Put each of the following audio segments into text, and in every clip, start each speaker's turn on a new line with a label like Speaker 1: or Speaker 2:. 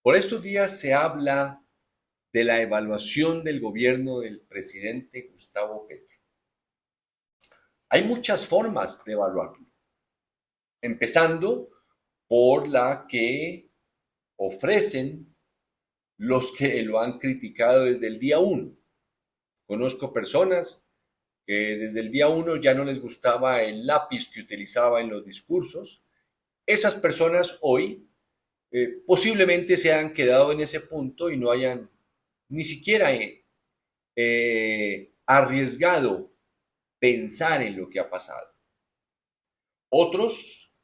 Speaker 1: Por estos días se habla de la evaluación del gobierno del presidente Gustavo Petro. Hay muchas formas de evaluarlo, empezando por la que ofrecen los que lo han criticado desde el día uno. Conozco personas que desde el día uno ya no les gustaba el lápiz que utilizaba en los discursos. Esas personas hoy posiblemente se han quedado en ese punto y no hayan ni siquiera arriesgado pensar en lo que ha pasado. Otros,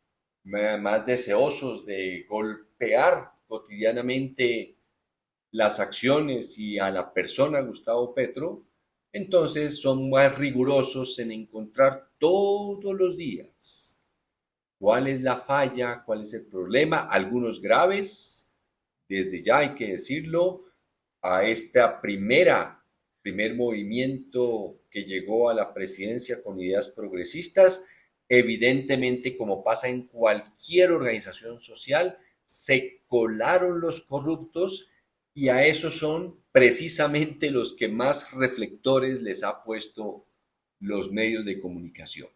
Speaker 1: más deseosos de golpear cotidianamente las acciones y a la persona Gustavo Petro, entonces son más rigurosos en encontrar todos los días cuál es la falla, cuál es el problema, algunos graves, desde ya hay que decirlo, a esta primer movimiento que llegó a la presidencia con ideas progresistas, evidentemente, como pasa en cualquier organización social, se colaron los corruptos y a esos son precisamente los que más reflectores les ha puesto los medios de comunicación.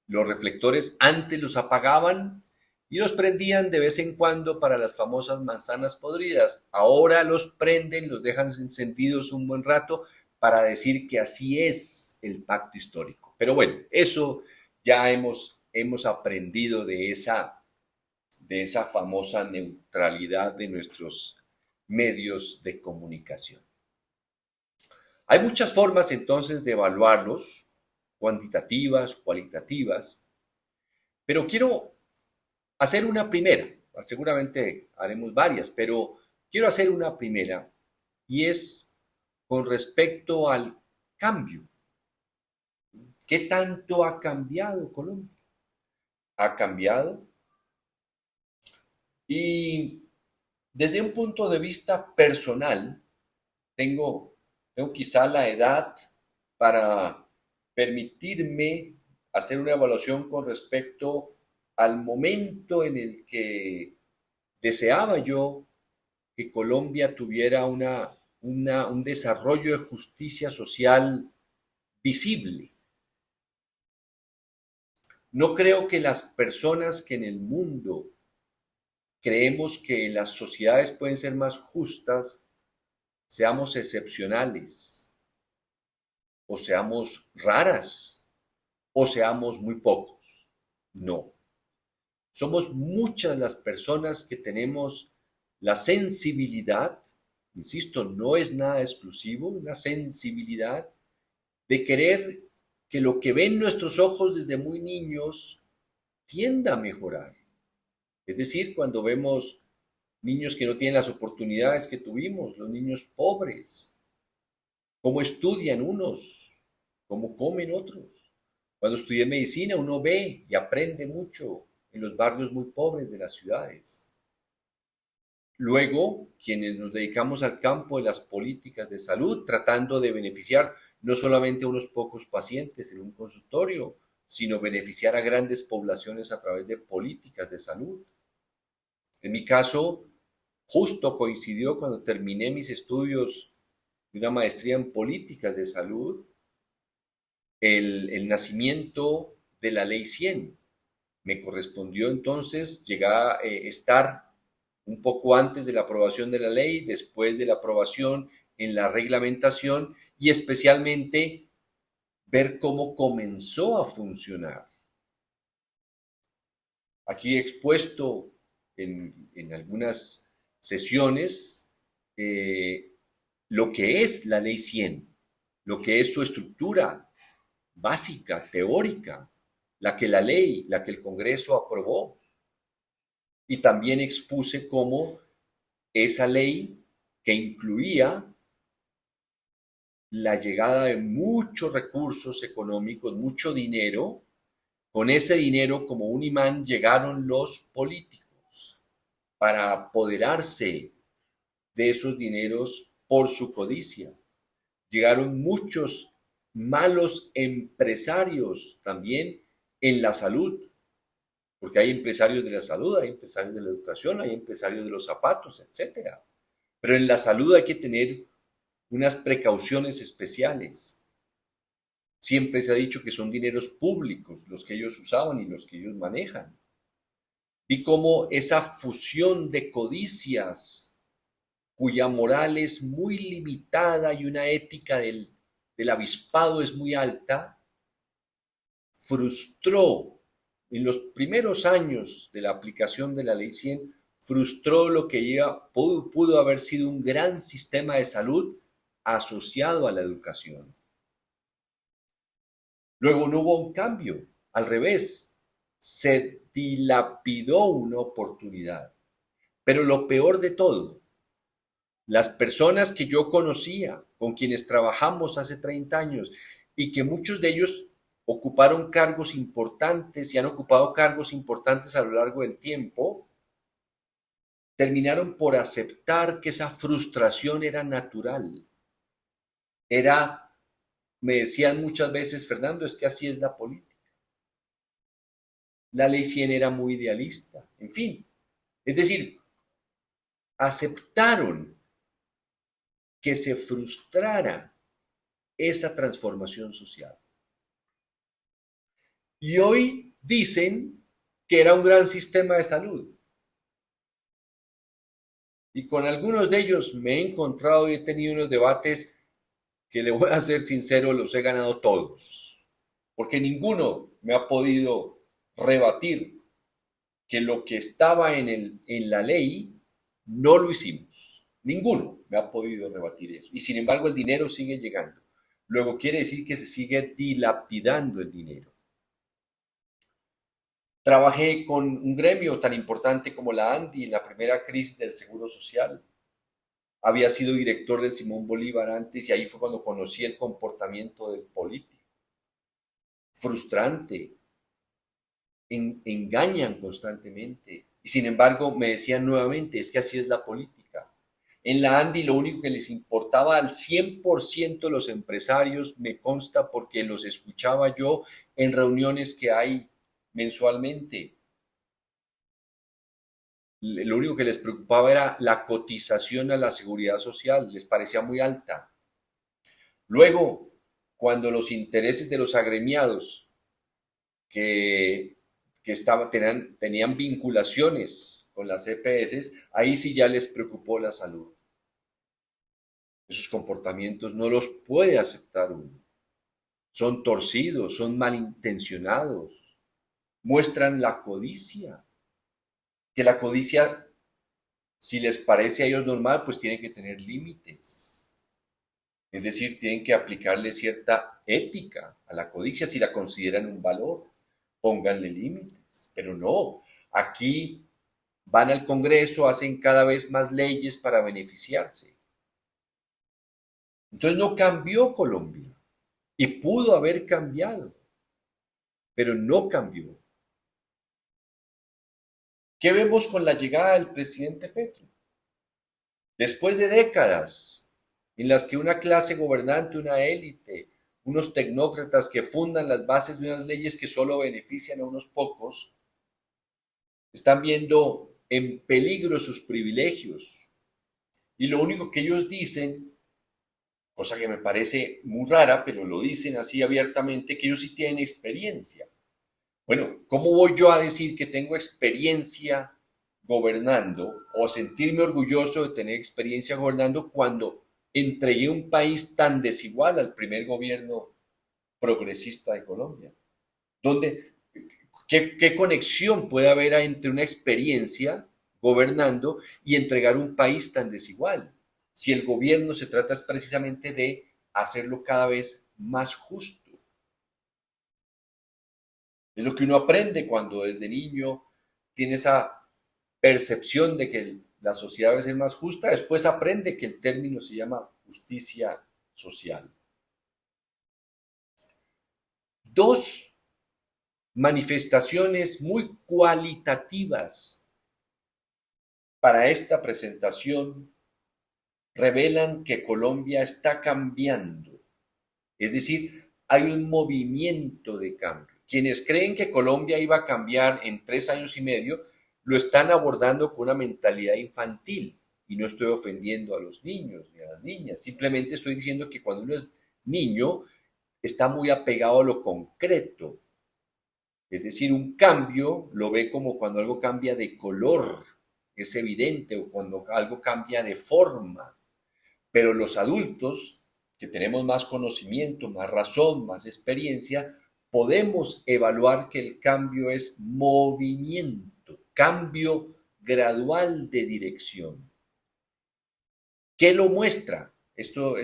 Speaker 1: Los reflectores antes los apagaban y los prendían de vez en cuando para las famosas manzanas podridas. Ahora los prenden, los dejan encendidos un buen rato para decir que así es el pacto histórico. Pero bueno, eso ya hemos aprendido de esa famosa neutralidad de nuestros medios de comunicación. Hay muchas formas entonces de evaluarlos, cuantitativas, cualitativas, pero quiero hacer una primera. Seguramente haremos varias, pero quiero hacer una primera y es con respecto al cambio. ¿Qué tanto ha cambiado Colombia? Ha cambiado y desde un punto de vista personal, tengo, tengo quizá la edad para permitirme hacer una evaluación con respecto al momento en el que deseaba yo que Colombia tuviera un desarrollo de justicia social visible. No creo que las personas que en el mundo creemos que las sociedades pueden ser más justas, seamos excepcionales, o seamos raras, o seamos muy pocos. No. Somos muchas las personas que tenemos la sensibilidad, insisto, no es nada exclusivo, una sensibilidad de querer que lo que ven nuestros ojos desde muy niños tienda a mejorar. Es decir, cuando vemos niños que no tienen las oportunidades que tuvimos, los niños pobres, cómo estudian unos, cómo comen otros. Cuando estudié medicina uno ve y aprende mucho en los barrios muy pobres de las ciudades. Luego, quienes nos dedicamos al campo de las políticas de salud, tratando de beneficiar no solamente a unos pocos pacientes en un consultorio, sino beneficiar a grandes poblaciones a través de políticas de salud. En mi caso, justo coincidió cuando terminé mis estudios de una maestría en políticas de salud, el nacimiento de la Ley 100. Me correspondió entonces llegar a estar un poco antes de la aprobación de la ley, después de la aprobación en la reglamentación y especialmente ver cómo comenzó a funcionar. Aquí he expuesto en algunas sesiones lo que es la Ley 100, lo que es su estructura básica, teórica, la que el Congreso aprobó. Y también expuse cómo esa ley que incluía la llegada de muchos recursos económicos, mucho dinero, con ese dinero como un imán llegaron los políticos para apoderarse de esos dineros por su codicia. Llegaron muchos malos empresarios también en la salud porque hay empresarios de la salud, hay empresarios de la educación, hay empresarios de los zapatos, etcétera. Pero en la salud hay que tener unas precauciones especiales. Siempre se ha dicho que son dineros públicos los que ellos usaban y los que ellos manejan. Vi cómo esa fusión de codicias, cuya moral es muy limitada y una ética del avispado es muy alta, frustró en los primeros años de la aplicación de la Ley 100, frustró lo que pudo haber sido un gran sistema de salud asociado a la educación. Luego no hubo un cambio, al revés, se dilapidó una oportunidad. Pero lo peor de todo, las personas que yo conocía, con quienes trabajamos hace 30 años, y que muchos de ellos ocuparon cargos importantes y han ocupado cargos importantes a lo largo del tiempo, terminaron por aceptar que esa frustración era natural. Me decían muchas veces, Fernando, es que así es la política. La Ley 100 era muy idealista, en fin. Es decir, aceptaron que se frustrara esa transformación social. Y hoy dicen que era un gran sistema de salud. Y con algunos de ellos me he encontrado y he tenido unos debates que, le voy a ser sincero, los he ganado todos. Porque ninguno me ha podido rebatir que lo que estaba en la ley no lo hicimos. Ninguno me ha podido rebatir eso. Y sin embargo el dinero sigue llegando. Luego quiere decir que se sigue dilapidando el dinero. Trabajé con un gremio tan importante como la ANDI en la primera crisis del Seguro Social. Había sido director del Simón Bolívar antes y ahí fue cuando conocí el comportamiento del político. Frustrante. Engañan constantemente. Y sin embargo me decían nuevamente, es que así es la política. En la ANDI lo único que les importaba al 100% los empresarios, me consta porque los escuchaba yo en reuniones que hay mensualmente. Lo único que les preocupaba era la cotización a la seguridad social, les parecía muy alta. Luego, cuando los intereses de los agremiados que tenían vinculaciones con las EPS, ahí sí ya les preocupó la salud. Esos comportamientos no los puede aceptar uno. Son torcidos, son malintencionados, muestran la codicia. Que la codicia, si les parece a ellos normal, pues tienen que tener límites. Es decir, tienen que aplicarle cierta ética a la codicia si la consideran un valor. Pónganle límites. Pero no, aquí van al Congreso, hacen cada vez más leyes para beneficiarse. Entonces no cambió Colombia. Y pudo haber cambiado, pero no cambió. ¿Qué vemos con la llegada del presidente Petro? Después de décadas en las que una clase gobernante, una élite, unos tecnócratas que fundan las bases de unas leyes que solo benefician a unos pocos, están viendo en peligro sus privilegios. Y lo único que ellos dicen, cosa que me parece muy rara, pero lo dicen así abiertamente, que ellos sí tienen experiencia. Bueno, ¿cómo voy yo a decir que tengo experiencia gobernando o sentirme orgulloso de tener experiencia gobernando cuando entregué un país tan desigual al primer gobierno progresista de Colombia? ¿Qué conexión puede haber entre una experiencia gobernando y entregar un país tan desigual? Si el gobierno se trata precisamente de hacerlo cada vez más justo. Es lo que uno aprende cuando desde niño tiene esa percepción de que la sociedad debe ser más justa, después aprende que el término se llama justicia social. Dos manifestaciones muy cualitativas para esta presentación revelan que Colombia está cambiando. Es decir, hay un movimiento de cambio. Quienes creen que Colombia iba a cambiar en 3 años y medio, lo están abordando con una mentalidad infantil. Y no estoy ofendiendo a los niños ni a las niñas, simplemente estoy diciendo que cuando uno es niño está muy apegado a lo concreto. Es decir, un cambio lo ve como cuando algo cambia de color, es evidente, o cuando algo cambia de forma. Pero los adultos, que tenemos más conocimiento, más razón, más experiencia, podemos evaluar que el cambio es movimiento, cambio gradual de dirección. ¿Qué lo muestra? Esto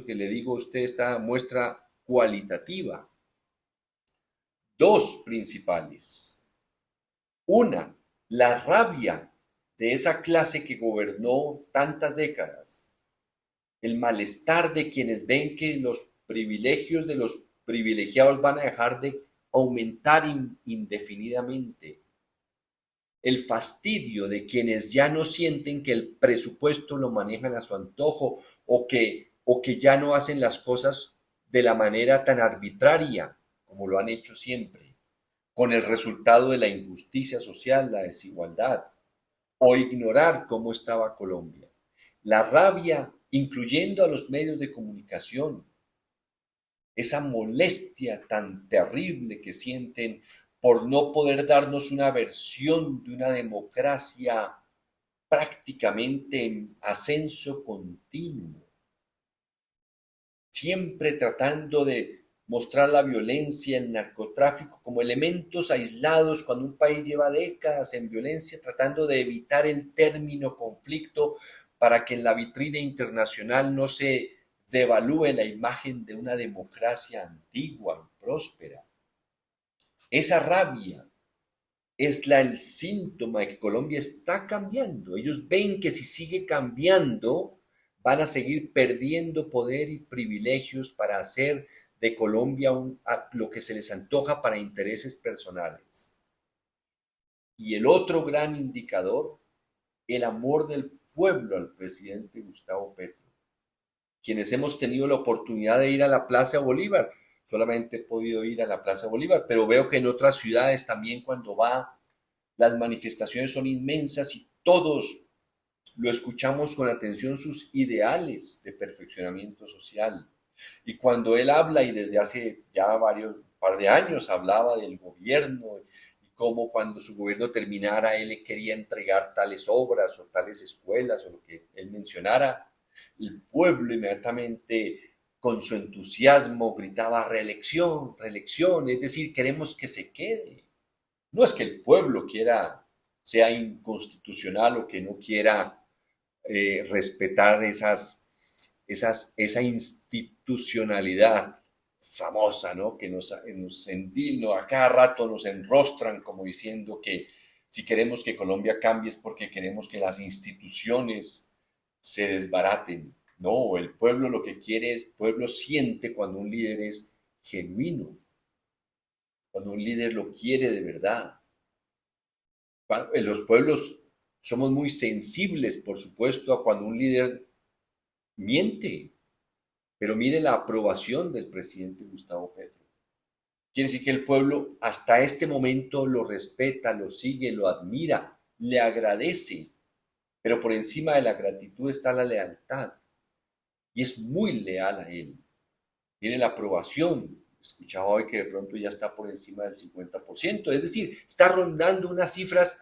Speaker 1: que le digo a usted, esta muestra cualitativa. Dos principales. Una, la rabia de esa clase que gobernó tantas décadas, el malestar de quienes ven que los privilegios de los privilegiados van a dejar de aumentar indefinidamente, el fastidio de quienes ya no sienten que el presupuesto lo manejan a su antojo o que ya no hacen las cosas de la manera tan arbitraria como lo han hecho siempre, con el resultado de la injusticia social, la desigualdad, o ignorar cómo estaba Colombia. La rabia, incluyendo a los medios de comunicación, esa molestia tan terrible que sienten por no poder darnos una versión de una democracia prácticamente en ascenso continuo, siempre tratando de mostrar la violencia, el narcotráfico como elementos aislados cuando un país lleva décadas en violencia, tratando de evitar el término conflicto para que en la vitrina internacional no se devalúe la imagen de una democracia antigua y próspera. Esa rabia es el síntoma de que Colombia está cambiando. Ellos ven que si sigue cambiando, van a seguir perdiendo poder y privilegios para hacer de Colombia lo que se les antoja para intereses personales. Y el otro gran indicador, el amor del pueblo al presidente Gustavo Petro. Quienes hemos tenido la oportunidad de ir a la Plaza Bolívar, solamente he podido ir a la Plaza Bolívar, pero veo que en otras ciudades también cuando va, las manifestaciones son inmensas y todos lo escuchamos con atención sus ideales de perfeccionamiento social. Y cuando él habla, y desde hace ya varios par de años hablaba del gobierno y cómo cuando su gobierno terminara él le quería entregar tales obras o tales escuelas o lo que él mencionara, el pueblo inmediatamente con su entusiasmo gritaba reelección, reelección, es decir, queremos que se quede. No es que el pueblo sea inconstitucional o que no quiera respetar esa institucionalidad famosa, ¿no? Que a cada rato nos enrostran como diciendo que si queremos que Colombia cambie es porque queremos que las instituciones se desbaraten. No, el pueblo lo que quiere es, el pueblo siente cuando un líder es genuino, cuando un líder lo quiere de verdad. En los pueblos somos muy sensibles, por supuesto, a cuando un líder miente, pero mire la aprobación del presidente Gustavo Petro. Quiere decir que el pueblo hasta este momento lo respeta, lo sigue, lo admira, le agradece, pero por encima de la gratitud está la lealtad y es muy leal a él. Tiene la aprobación. Escuchaba hoy que de pronto ya está por encima del 50%, es decir, está rondando unas cifras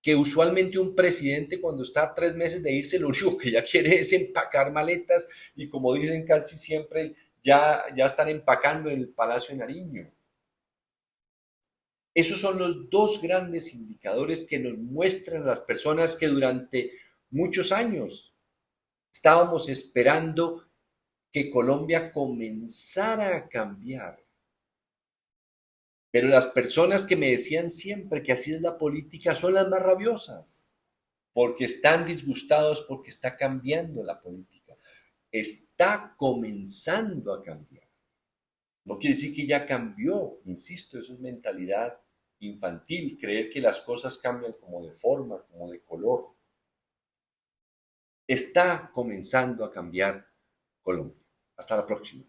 Speaker 1: que usualmente un presidente cuando está a 3 meses de irse, lo único que ya quiere es empacar maletas y como dicen casi siempre, ya están empacando en el Palacio de Nariño. Esos son los dos grandes indicadores que nos muestran a las personas que durante muchos años estábamos esperando que Colombia comenzara a cambiar. Pero las personas que me decían siempre que así es la política son las más rabiosas, porque están disgustados porque está cambiando la política. Está comenzando a cambiar. No quiere decir que ya cambió, insisto, eso es mentalidad infantil, creer que las cosas cambian como de forma, como de color. Está comenzando a cambiar Colombia. Hasta la próxima.